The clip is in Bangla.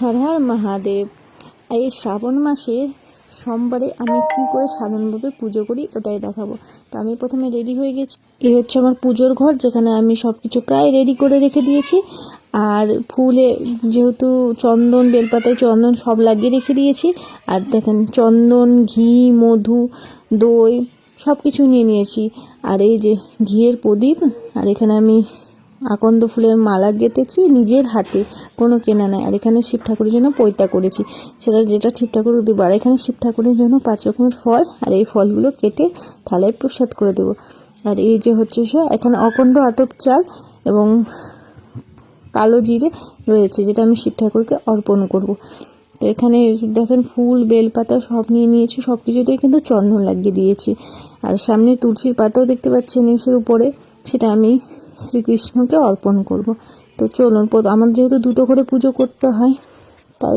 হর হর মহাদেব। এই শ্রাবণ মাসের সোমবারে আমি কি করে সাধারণভাবে পুজো করি ওটাই দেখাবো। তো আমি প্রথমে রেডি হয়ে গেছি। এই হচ্ছে আমার পুজোর ঘর, যেখানে আমি সব কিছু প্রায় রেডি করে রেখে দিয়েছি। আর ফুলে যেহেতু চন্দন, বেলপাতায় চন্দন সব লাগিয়ে রেখে দিয়েছি। আর দেখেন চন্দন, ঘি, মধু, দই সব কিছু নিয়ে নিয়েছি। আর এই যে ঘিয়ের প্রদীপ, আর এখানে আমি আকন্দ ফুলের মালা গেঁথেছি নিজের হাতে, কোনো কেনা নাই। আর এখানে শিব ঠাকুরের জন্য পৈতা করেছি, সেটা যেটা শিব ঠাকুর দেবো। আর এখানে শিব ঠাকুরের জন্য 5 রকমের ফল, আর এই ফলগুলো কেটে থালায় প্রসাদ করে দেবো। আর এই যে হচ্ছে এখানে অখণ্ড আতপ চাল এবং কালো জিরে রয়েছে, যেটা আমি শিব ঠাকুরকে অর্পণ করব। তো এখানে দেখেন ফুল, বেলপাতা সব নিয়ে নিয়েছি, সব কিছুতেই কিন্তু চন্দন লাগিয়ে দিয়েছি। আর সামনে তুলসীর পাতাও দেখতে পাচ্ছেন এসের উপরে, সেটা আমি শ্রীকৃষ্ণকে অর্পণ করব। তো চলুন, আমার যেহেতু 2টো করে পুজো করতে হয়, তাই